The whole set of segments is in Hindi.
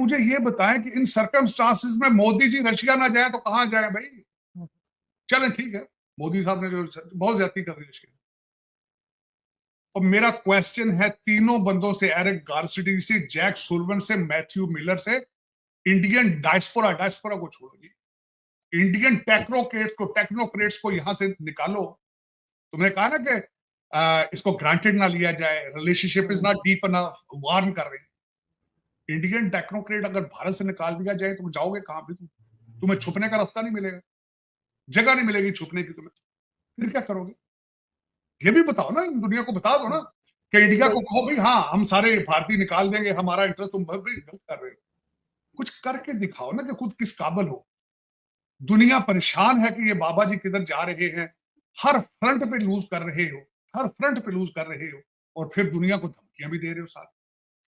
मुझे ये बताएं कि इन सर्कमस्टांसेस में मोदी जी रशिया ना जाए तो कहां जाए भाई? चलें ठीक है, मोदी साहब ने जो बहुत ज्यादती कर दी रशिया। और मेरा क्वेश्चन है तीनों बंदों से, एरिक गार्सिटी से, जैक सुलिवन से, मैथ्यू मिलर से, इंडियन डायस्पोरा को छोड़ो जी, इंडियन टेक्नोक्रेट्स को यहां से निकालो। तुमने कहा ना कि इसको ग्रांटेड ना लिया जाए, relationship is not deep enough, warn कर रहे हैं। इंडियन टेक्नोक्रेट अगर भारत से निकाल दिया जाए तो जाओगे कहां भी? तुम्हें छुपने का रास्ता नहीं मिलेगा, जगह नहीं मिलेगी छुपने की तुम्हें, फिर क्या करोगे? ये भी बताओ ना, दुनिया को बता दो ना कि इंडिया को कहो भाई हाँ हम सारे भारतीय निकाल देंगे, हमारा इंटरेस्ट, तुम गलत कर रहे हो। कुछ करके दिखाओ ना कि खुद किस काबिल हो। दुनिया परेशान है कि ये बाबा जी किधर जा रहे हैं, हर फ्रंट पे लूज कर रहे हो, हर फ्रंट पे लूज कर रहे हो, और फिर दुनिया को धमकियां भी दे रहे हो साथ।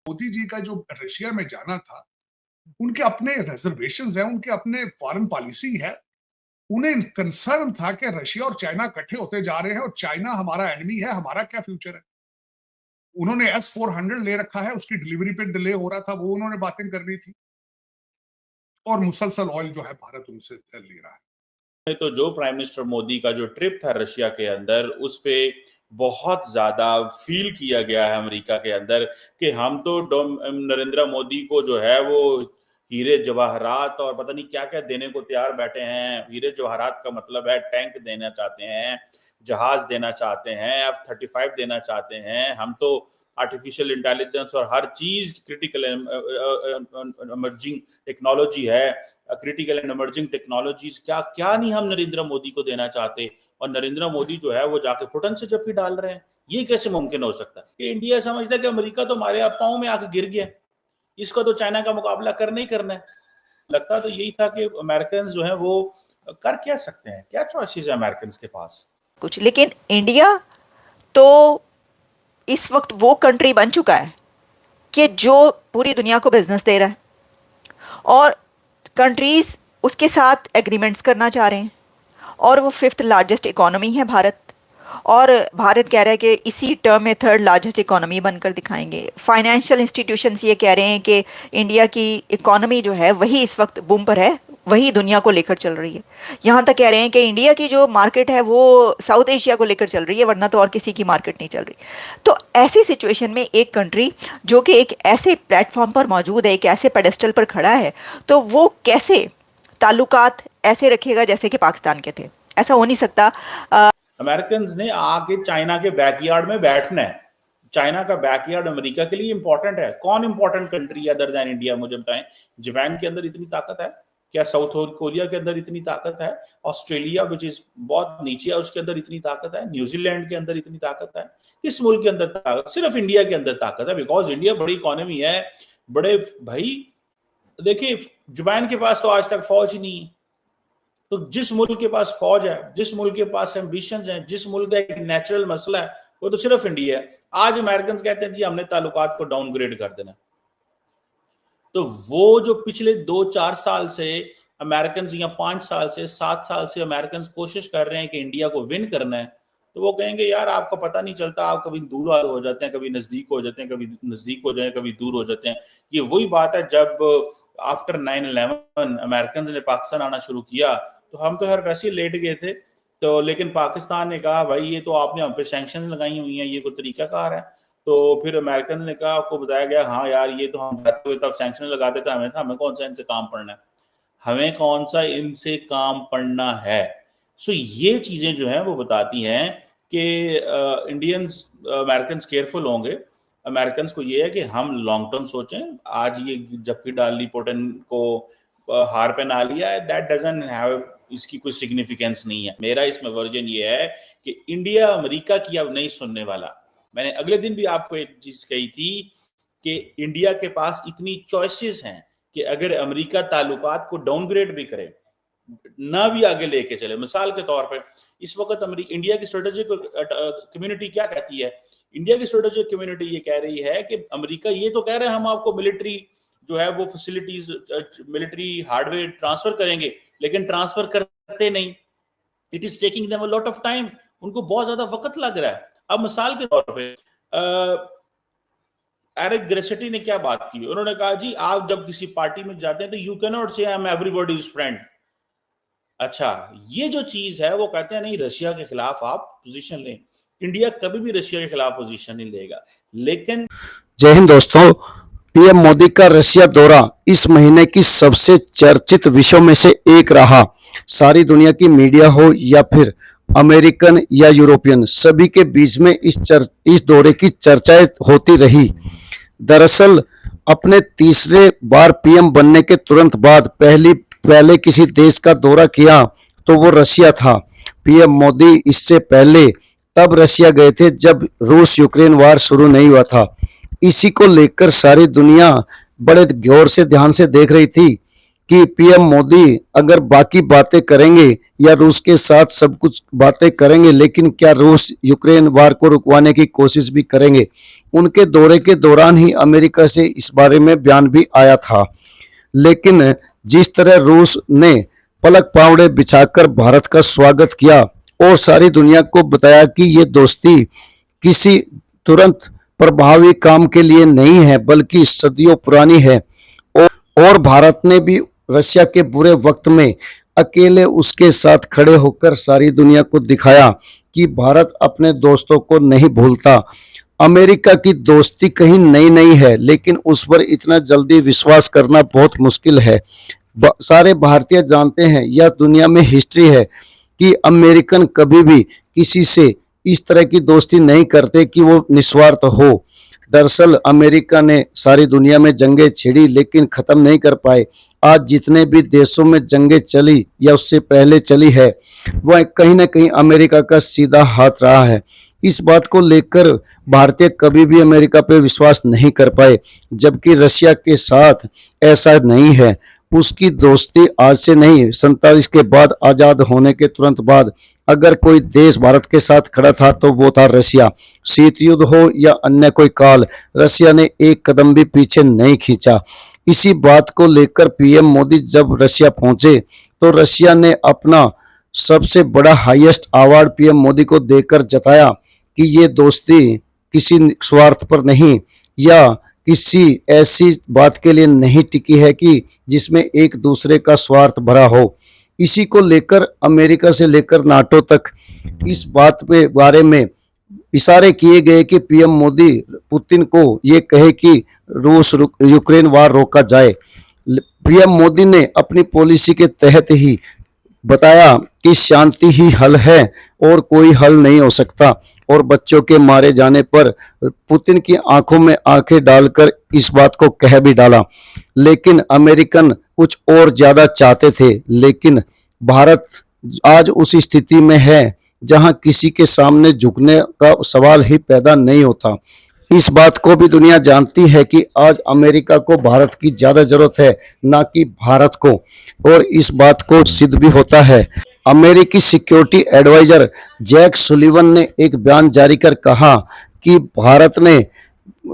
मोदी जी का जो रशिया में जाना था, उनके अपने रिजर्वेशंस हैं, उनके अपने फॉरेन पॉलिसी है। उन्हें कंसर्न था कि रशिया और चाइना इकट्ठे होते जा रहे हैं और चाइना हमारा एनिमी है, हमारा क्या फ्यूचर है। उन्होंने S-400 ले रखा है, उसकी डिलीवरी पे डिले हो रहा था, वो उन्होंने बातें करनी थी, और मुसलसल ऑयल जो है भारत उनसे ले रहा है। तो जो प्राइम मिनिस्टर मोदी का जो ट्रिप था रशिया के अंदर, उस पे बहुत ज्यादा फील किया गया है अमेरिका के अंदर कि हम तो नरेंद्र मोदी को जो है वो हीरे जवाहरात और पता नहीं क्या क्या देने को तैयार बैठे हैं। हीरे जवाहरात का मतलब है टैंक देना चाहते हैं, जहाज देना चाहते हैं, F-35 देना चाहते हैं। हम तो आर्टिफिशियल इंटेलिजेंस और हर चीज क्रिटिकल इमर्जिंग टेक्नोलॉजी है, क्रिटिकल एंड इमर्जिंग टेक्नोलॉजीज क्या क्या नहीं हम नरेंद्र मोदी को देना चाहते, और नरेंद्र मोदी जो है वो जाके फुटन से जप्पी डाल रहे हैं। ये कैसे मुमकिन हो सकता है कि इंडिया समझता है कि अमेरिका तो हमारे पांव में आके गिर गया, इसका तो चाइना का मुकाबला करना ही करना है। लगता तो यही था कि अमेरिकन जो है वो कर क्या सकते हैं, क्या चॉइसेस है अमेरिकन के पास कुछ। लेकिन इंडिया तो इस वक्त वो कंट्री बन चुका है कि जो पूरी दुनिया को बिजनेस दे रहा है, और कंट्रीज उसके साथ एग्रीमेंट्स करना चाह रहे हैं, और वो 5th लार्जेस्ट इकोनॉमी है भारत, और भारत कह रहा है कि इसी टर्म में 3rd लार्जेस्ट इकोनॉमी बनकर दिखाएंगे। फाइनेंशियल इंस्टीट्यूशंस ये कह रहे हैं कि इंडिया की इकोनॉमी जो है वही इस वक्त बूम पर है, वही दुनिया को लेकर चल रही है। यहाँ तक कह रहे हैं कि इंडिया की जो मार्केट है वो साउथ एशिया को लेकर चल रही है, वरना तो और किसी की मार्केट नहीं चल रही। तो ऐसी सिचुएशन में एक कंट्री जो कि एक ऐसे प्लेटफॉर्म पर मौजूद है, एक ऐसे पेडेस्टल पर खड़ा है, तो वो कैसे ताल्लुकात ऐसे रखेगा जैसे कि पाकिस्तान के थे? ऐसा हो नहीं सकता। अमेरिकन ने आके चाइना के बैकयार्ड में बैठना है। चाइना का बैकयार्ड अमेरिका के लिए इंपॉर्टेंट है। कौन इंपॉर्टेंट कंट्री है अदर देन इंडिया? मुझे बताएं। जापान के अंदर इतनी ताकत है क्या? साउथ कोरिया के अंदर इतनी ताकत है? ऑस्ट्रेलिया विच इज बहुत नीचे है उसके अंदर इतनी ताकत है? न्यूजीलैंड के अंदर इतनी ताकत है? किस मुल्क के अंदर ताकत? सिर्फ इंडिया के अंदर ताकत है, बिकॉज इंडिया बड़ी इकोनॉमी है। बड़े भाई देखिए, जापान के पास तो आज तक फौज ही नहीं है। तो जिस मुल्क के पास फौज है, जिस मुल्क के पास एम्बिशंस हैं, जिस मुल्क का एक नेचुरल मसला है, वो तो सिर्फ इंडिया है। आज अमेरिकन कहते हैं जी हमने ताल्लुकात को डाउनग्रेड कर देना। तो वो जो पिछले 2-4 साल से अमेरिकन या 5 साल से 7 साल से अमेरिकन कोशिश कर रहे हैं कि इंडिया को विन करना है, तो वो कहेंगे यार आपको पता नहीं चलता, आप कभी दूर हो जाते हैं, कभी नजदीक हो जाते हैं, कभी नजदीक हो जाए, कभी दूर हो जाते हैं। ये वही बात है जब आफ्टर 9/11 अमेरिकन ने पाकिस्तान आना शुरू किया, तो हम तो यार वैसे ही लेट गए थे। तो लेकिन पाकिस्तान ने कहा भाई ये तो आपने हम पे सैंक्शन लगाई हुई हैं, ये कोई तरीकाकार है। तो फिर अमेरिकन ने कहा, आपको बताया गया हाँ यार ये तो हम जाते हुए तब सैंक्शन लगाते थे, हमें था हमें कौन सा इनसे काम पड़ना है, हमें कौन सा इनसे काम पड़ना है। सो ये चीजें जो है वो बताती हैं कि इंडियंस अमेरिकन केयरफुल होंगे। अमेरिकन को ये है कि हम लॉन्ग टर्म सोचें। आज ये जब भी डाल ली पुतिन को हार पे ना लिया है, दैट डजंट हैव, इसकी कोई सिग्निफिकेंस नहीं है। मेरा इसमें वर्जन ये है कि इंडिया अमेरिका की अब नहीं सुनने वाला। मैंने अगले दिन भी आपको एक चीज कही थी कि इंडिया के पास इतनी चॉइसेस हैं कि अगर अमेरिका ताल्लुकात को डाउनग्रेड भी करे, ना भी आगे लेके चले, मिसाल के तौर पर इस वक्त इंडिया की स्ट्रेटेजिक कम्युनिटी क्या कहती है? इंडिया की स्ट्रेटेजिक कम्युनिटी ये कह रही है कि अमेरिका ये तो कह रहे हैं हम आपको मिलिट्री जो है वो फैसिलिटीज, मिलिट्री हार्डवेयर ट्रांसफर करेंगे, लेकिन ट्रांसफर करते नहीं। It is taking them a lot of time, उनको बहुत ज्यादा वक्त लग रहा है। अब मिसाल के तौर पे एरिक ग्रेसेटी ने क्या बात की, उन्होंने कहा जी आप जब किसी पार्टी में जाते हैं तो यू कैन नॉट से आई एम एवरीबॉडीज फ्रेंड। अच्छा, ये जो चीज है वो कहते हैं नहीं रशिया के खिलाफ आप पोजीशन लें, इंडिया कभी भी रशिया के खिलाफ पोजीशन नहीं लेगा। लेकिन जय हिंद दोस्तों, पीएम मोदी का रशिया दौरा इस महीने की सबसे चर्चित विषयों में से एक रहा। सारी दुनिया की मीडिया हो या फिर अमेरिकन या यूरोपियन, सभी के बीच में इस दौरे की चर्चाएं होती रही। दरअसल अपने तीसरे बार पीएम बनने के तुरंत बाद पहले किसी देश का दौरा किया तो वो रशिया था। पीएम मोदी इससे पहले तब रशिया गए थे जब रूस यूक्रेन वार शुरू नहीं हुआ था। इसी को लेकर सारी दुनिया बड़े गौर से ध्यान से देख रही थी कि पीएम मोदी अगर बाकी बातें करेंगे या रूस के साथ सब कुछ बातें करेंगे, लेकिन क्या रूस यूक्रेन वार को रुकवाने की कोशिश भी करेंगे। उनके दौरे के दौरान ही अमेरिका से इस बारे में बयान भी आया था। लेकिन जिस तरह रूस ने पलक पावड़े बिछाकर भारत का स्वागत किया और सारी दुनिया को बताया कि ये दोस्ती किसी तुरंत प्रभावी काम के लिए नहीं है बल्कि सदियों पुरानी है, और भारत ने भी रशिया के बुरे वक्त में अकेले उसके साथ खड़े होकर सारी दुनिया को दिखाया कि भारत अपने दोस्तों को नहीं भूलता। अमेरिका की दोस्ती कहीं नई नहीं है, लेकिन उस पर इतना जल्दी विश्वास करना बहुत मुश्किल है। सारे भारतीय जानते हैं, यह दुनिया में हिस्ट्री है कि अमेरिकन कभी भी किसी से इस तरह की दोस्ती नहीं करते कि वो निस्वार्थ हो। दरअसल अमेरिका ने सारी दुनिया में जंगें छिड़ी लेकिन खत्म नहीं कर पाए। आज जितने भी देशों में जंगें चली या उससे पहले चली है, वह कहीं ना कहीं अमेरिका का सीधा हाथ रहा है। इस बात को लेकर भारतीय कभी भी अमेरिका पे विश्वास नहीं कर पाए, जबकि रशिया के साथ ऐसा नहीं है। उसकी दोस्ती आज से नहीं, 47 के बाद आजाद होने के तुरंत बाद अगर कोई देश भारत के साथ खड़ा था तो वो था रशिया। शीत युद्ध हो या अन्य कोई काल, रशिया ने एक कदम भी पीछे नहीं खींचा। इसी बात को लेकर पीएम मोदी जब रशिया पहुंचे तो रशिया ने अपना सबसे बड़ा हाईएस्ट अवार्ड पीएम मोदी को देकर जताया कि ये दोस्ती किसी स्वार्थ पर नहीं या किसी ऐसी बात के लिए नहीं टिकी है कि जिसमें एक दूसरे का स्वार्थ भरा हो। इसी को लेकर अमेरिका से लेकर नाटो तक इस बात पे बारे में इशारे किए गए कि पीएम मोदी पुतिन को ये कहे कि रूस यूक्रेन वार रोका जाए। पीएम मोदी ने अपनी पॉलिसी के तहत ही बताया कि शांति ही हल है और कोई हल नहीं हो सकता, और बच्चों के मारे जाने पर पुतिन की आंखों में आंखें डालकर इस बात को कह भी डाला। लेकिन अमेरिकन कुछ और ज्यादा चाहते थे, लेकिन भारत आज उस स्थिति में है जहां किसी के सामने झुकने का सवाल ही पैदा नहीं होता। इस बात को भी दुनिया जानती है कि आज अमेरिका को भारत की ज्यादा जरूरत है, ना कि भारत को, और इस बात को सिद्ध भी होता है। अमेरिकी सिक्योरिटी एडवाइजर जैक सुलिवन ने एक बयान जारी कर कहा कि भारत ने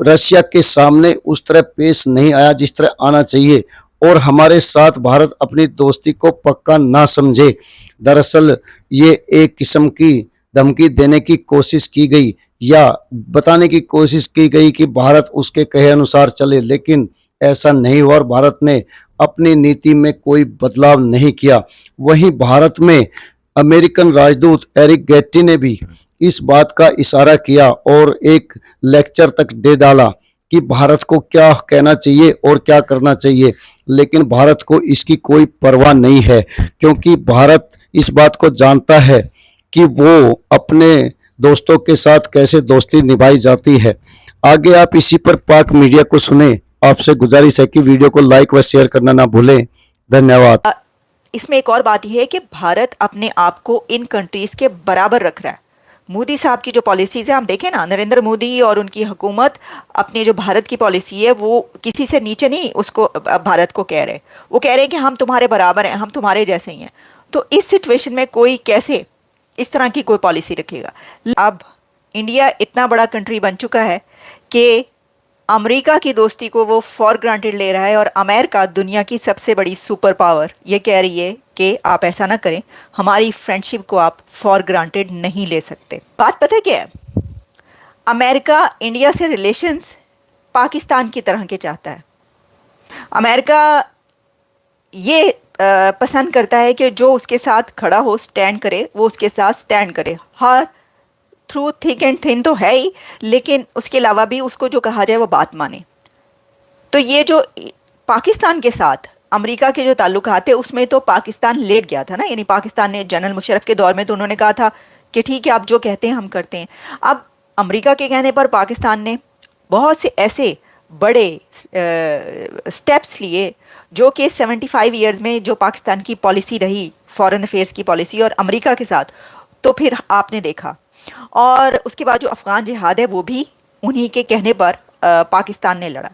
रशिया के सामने उस तरह पेश नहीं आया जिस तरह आना चाहिए, और हमारे साथ भारत अपनी दोस्ती को पक्का ना समझे। दरअसल ये एक किस्म की धमकी देने की कोशिश की गई या बताने की कोशिश की गई कि भारत उसके कहे अनुसार चले, लेकिन ऐसा नहीं हुआ और भारत ने अपनी नीति में कोई बदलाव नहीं किया। वहीं भारत में अमेरिकन राजदूत एरिक गैटी ने भी इस बात का इशारा किया और एक लेक्चर तक दे डाला कि भारत को क्या कहना चाहिए और क्या करना चाहिए, लेकिन भारत को इसकी कोई परवाह नहीं है, क्योंकि भारत इस बात को जानता है कि वो अपने दोस्तों के साथ कैसे दोस्ती निभाई जाती है। आगे आप इसी पर पाक मीडिया को सुने। आपसे गुजारिश है कि वीडियो को लाइक व शेयर करना ना भूलें। धन्यवाद। इसमें एक और बात यह है कि भारत अपने आप को इन कंट्रीज के बराबर रख रहा है। मोदी साहब की जो पॉलिसीज है, हम देखें ना, नरेंद्र मोदी और उनकी हुकूमत अपने जो भारत की पॉलिसी है वो किसी से नीचे नहीं उसको भारत को कह रहे, वो कह रहे हैं कि हम तुम्हारे बराबर हैं, हम तुम्हारे जैसे ही हैं। तो इस सिचुएशन में कोई कैसे इस तरह की कोई पॉलिसी रखेगा। अब इंडिया इतना बड़ा कंट्री बन चुका है कि अमेरिका की दोस्ती को वो फॉर ग्रांटेड ले रहा है, और अमेरिका दुनिया की सबसे बड़ी सुपर पावर ये कह रही है कि आप ऐसा ना करें, हमारी फ्रेंडशिप को आप फॉर ग्रांटेड नहीं ले सकते। बात पता क्या है, अमेरिका इंडिया से रिलेशंस पाकिस्तान की तरह के चाहता है। अमेरिका ये पसंद करता है कि जो उसके साथ खड़ा हो, स्टैंड करे, वो उसके साथ स्टैंड करे। हाँ, थ्रू थिक एंड थिन तो है ही, लेकिन उसके अलावा भी उसको जो कहा जाए वो बात माने। तो ये जो पाकिस्तान के साथ अमेरिका के जो ताल्लुकात थे, उसमें तो पाकिस्तान लेट गया था ना। यानी पाकिस्तान ने जनरल मुशर्रफ के दौर में तो उन्होंने कहा था कि ठीक है, आप जो कहते हैं हम करते हैं। अब अमेरिका के कहने पर पाकिस्तान ने बहुत से ऐसे बड़े स्टेप्स लिए जो कि 75 ईयर्स में जो पाकिस्तान की पॉलिसी रही, फॉरेन अफेयर्स की पॉलिसी, और अमेरिका के साथ तो फिर आपने देखा। और उसके बाद जो अफगान जिहाद है वो भी उन्हीं के कहने पर पाकिस्तान ने लड़ा।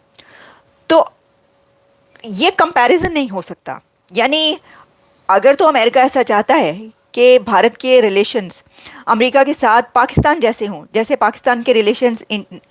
तो ये कंपैरिजन नहीं हो सकता। यानी अगर तो अमेरिका ऐसा चाहता है कि भारत के रिलेशंस अमेरिका के साथ पाकिस्तान जैसे हों, जैसे पाकिस्तान के रिलेशंस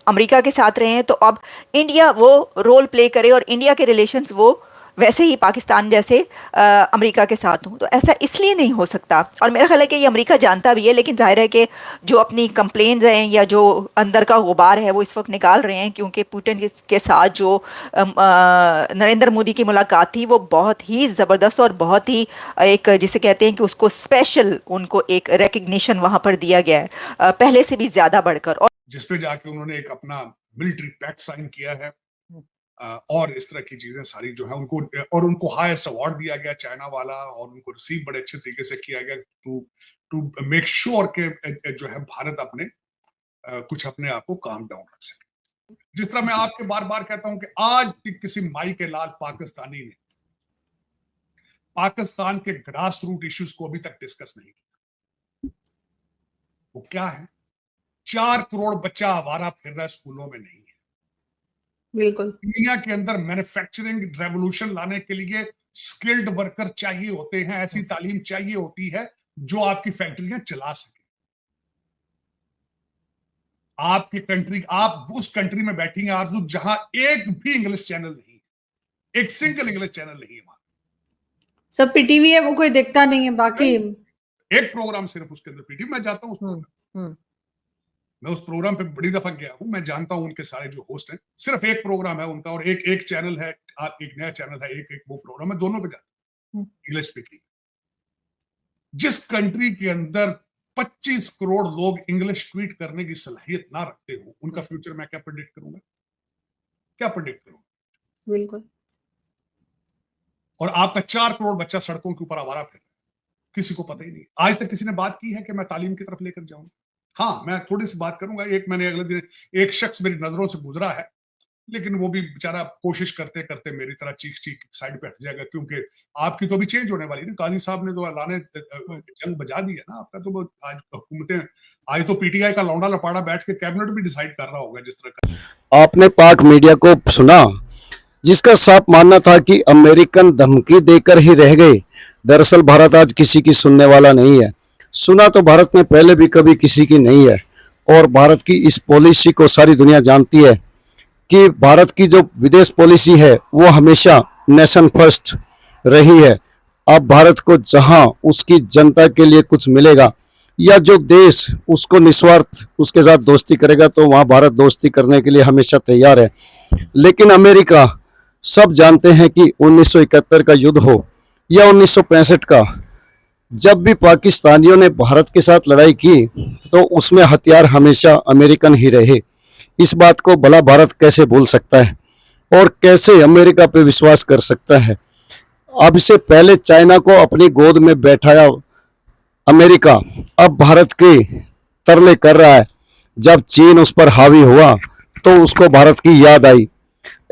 अमेरिका के साथ रहे हैं, तो अब इंडिया वो रोल प्ले करे और इंडिया के रिलेशंस वो वैसे ही पाकिस्तान जैसे अमेरिका के साथ हों। तो ऐसा इसलिए नहीं हो सकता। और मेरा ख्याल है कि ये अमेरिका जानता भी है, लेकिन जाहिर है कि जो अपनी कंप्लेंट्स हैं या जो अंदर का गुबार है वो इस वक्त निकाल रहे हैं, क्योंकि पुतिन के साथ जो नरेंद्र मोदी की मुलाकात थी वो बहुत ही ज़बरदस्त और बहुत ही एक, जिसे कहते हैं कि उसको स्पेशल, उनको एक रिकग्निशन वहाँ पर दिया गया है पहले से भी ज़्यादा बढ़कर। और जिसपे जाके उन्होंने एक अपना मिलिट्री पैक्ट साइन किया है, और इस तरह की चीजें सारी जो है उनको, और उनको हाईएस्ट अवार्ड दिया गया चाइना वाला, और उनको रिसीव बड़े अच्छे तरीके से किया गया टू मेक श्योर के जो है भारत अपने कुछ अपने आप को काम डाउन रख सके। जिस तरह मैं आपके बार बार कहता हूं कि आज किसी माई के लाल पाकिस्तानी ने पाकिस्तान के ग्रास रूट इश्यूज को अभी तक डिस्कस नहीं किया। वो क्या है? 4 करोड़ बच्चा आवारा फिर रहा है, स्कूलों में नहीं है। बिल्कुल। दुनिया के अंदर मैन्युफैक्चरिंग रेवोल्यूशन लाने के लिए स्किल्ड वर्कर चाहिए होते हैं, ऐसी तालीम चाहिए होती है जो आपकी फैक्ट्रियां चला सके। आपकी कंट्री, आप उस कंट्री में बैठी हैं आरजू जहां एक भी इंग्लिश चैनल नहीं है, एक सिंगल इंग्लिश चैनल नहीं है। सब पीटीवी है, वो कोई देखता नहीं है। बाकी एक प्रोग्राम सिर्फ उसके अंदर पीटीवी, मैं जाता हूं मैं उस प्रोग्राम पे बड़ी दफा गया हूं, मैं जानता हूं उनके सारे जो होस्ट हैं। सिर्फ एक प्रोग्राम है उनका, और एक चैनल है, एक नया चैनल है, एक वो प्रोग्राम है, दोनों पे जाता हूं इंग्लिश स्पीकिंग। जिस कंट्री के अंदर 25 करोड़ लोग इंग्लिश ट्वीट करने की सलाहियत ना रखते हो, उनका फ्यूचर मैं क्या प्रेडिक्ट करूंगा? क्या प्रेडिक्ट करूंगा? बिल्कुल। और आपका 4 करोड़ बच्चा सड़कों के ऊपर आवारा फिर, किसी को पता ही नहीं। आज तक किसी ने बात की है कि मैं तालीम की तरफ लेकर जाऊंगा? हाँ, मैं थोड़ी सी बात करूंगा। मैंने अगले दिन एक शख्स मेरी नजरों से गुजरा है, लेकिन वो भी बेचारा कोशिश करते करते मेरी तरह चीख साइड पे हट जाएगा, क्योंकि आपकी तो भी चेंज होने वाली है ना। काजी साहब ने तो लाने जंग बजा दी है ना आपका। तो आज हुकूमतें, आज तो पीटीआई का लौंडा लपाड़ा बैठ के कैबिनेट भी डिसाइड कर रहा होगा जिस तरह का। आपने पाक मीडिया को सुना, जिसका साफ मानना था कि अमेरिकन धमकी देकर ही रह गए। दरअसल भारत आज किसी की सुनने वाला नहीं है। सुना तो भारत में पहले भी कभी किसी की नहीं है, और भारत की इस पॉलिसी को सारी दुनिया जानती है कि भारत की जो विदेश पॉलिसी है वो हमेशा नेशन फर्स्ट रही है। अब भारत को जहां उसकी जनता के लिए कुछ मिलेगा, या जो देश उसको निस्वार्थ उसके साथ दोस्ती करेगा, तो वहां भारत दोस्ती करने के लिए हमेशा तैयार है। लेकिन अमेरिका, सब जानते हैं कि 1971 का युद्ध हो या 1965 का, जब भी पाकिस्तानियों ने भारत के साथ लड़ाई की तो उसमें हथियार हमेशा अमेरिकन ही रहे। इस बात को भला भारत कैसे भूल सकता है, और कैसे अमेरिका पे विश्वास कर सकता है? अब इससे पहले चाइना को अपनी गोद में बैठाया अमेरिका, अब भारत के तरले कर रहा है। जब चीन उस पर हावी हुआ तो उसको भारत की याद आई।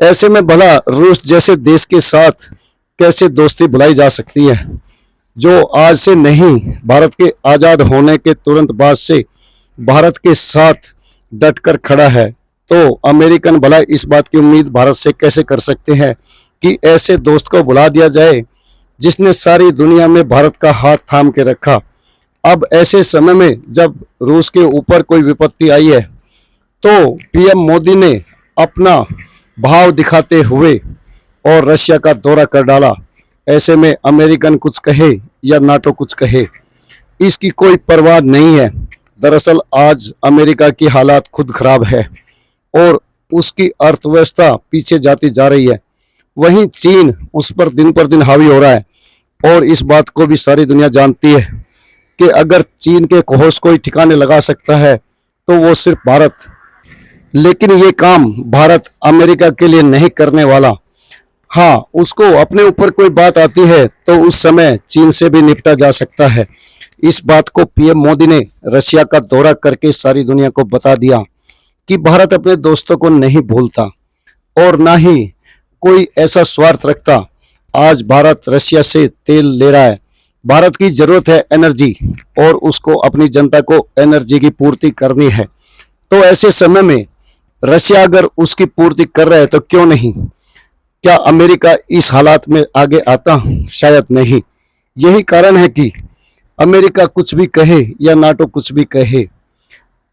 ऐसे में भला रूस जैसे देश के साथ कैसे दोस्ती बुलाई जा सकती है, जो आज से नहीं, भारत के आज़ाद होने के तुरंत बाद से भारत के साथ डटकर खड़ा है। तो अमेरिकन भला इस बात की उम्मीद भारत से कैसे कर सकते हैं कि ऐसे दोस्त को बुला दिया जाए जिसने सारी दुनिया में भारत का हाथ थाम के रखा। अब ऐसे समय में जब रूस के ऊपर कोई विपत्ति आई है, तो पीएम मोदी ने अपना भाव दिखाते हुए और रशिया का दौरा कर डाला। ऐसे में अमेरिकन कुछ कहे या नाटो कुछ कहे, इसकी कोई परवाह नहीं है। दरअसल आज अमेरिका की हालात खुद खराब है, और उसकी अर्थव्यवस्था पीछे जाती जा रही है। वहीं चीन उस पर दिन हावी हो रहा है और इस बात को भी सारी दुनिया जानती है कि अगर चीन के होश कोई ठिकाने लगा सकता है तो वो सिर्फ भारत। लेकिन ये काम भारत अमेरिका के लिए नहीं करने वाला। हाँ, उसको अपने ऊपर कोई बात आती है तो उस समय चीन से भी निपटा जा सकता है। इस बात को पीएम मोदी ने रशिया का दौरा करके सारी दुनिया को बता दिया कि भारत अपने दोस्तों को नहीं भूलता और ना ही कोई ऐसा स्वार्थ रखता। आज भारत रशिया से तेल ले रहा है। भारत की जरूरत है एनर्जी और उसको अपनी जनता को एनर्जी की पूर्ति करनी है। तो ऐसे समय में रशिया अगर उसकी पूर्ति कर रहा है तो क्यों नहीं? क्या अमेरिका इस हालात में आगे आता? शायद नहीं। यही कारण है कि अमेरिका कुछ भी कहे या नाटो कुछ भी कहे,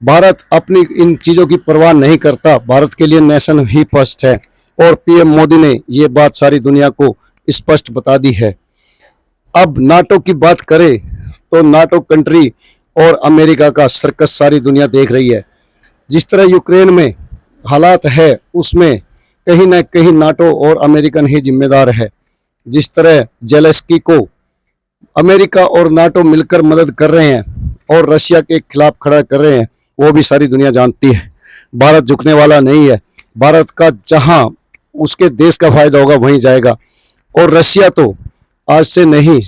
भारत अपनी इन चीजों की परवाह नहीं करता। भारत के लिए नेशन ही फर्स्ट है और पीएम मोदी ने ये बात सारी दुनिया को स्पष्ट बता दी है। अब नाटो की बात करें तो नाटो कंट्री और अमेरिका का सर्कस सारी दुनिया देख रही है। जिस तरह यूक्रेन में हालात है उसमें कहीं ना कहीं नाटो और अमेरिकन ही जिम्मेदार है। जिस तरह जेलेंस्की को अमेरिका और नाटो मिलकर मदद कर रहे हैं और रशिया के खिलाफ खड़ा कर रहे हैं, वो भी सारी दुनिया जानती है। भारत झुकने वाला नहीं है। भारत का जहां उसके देश का फायदा होगा वहीं जाएगा। और रशिया तो आज से नहीं,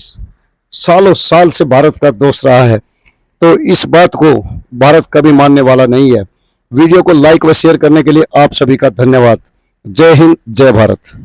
सालों साल से भारत का दोस्त रहा है, तो इस बात को भारत कभी मानने वाला नहीं है। वीडियो को लाइक व शेयर करने के लिए आप सभी का धन्यवाद। जय हिंद, जय भारत।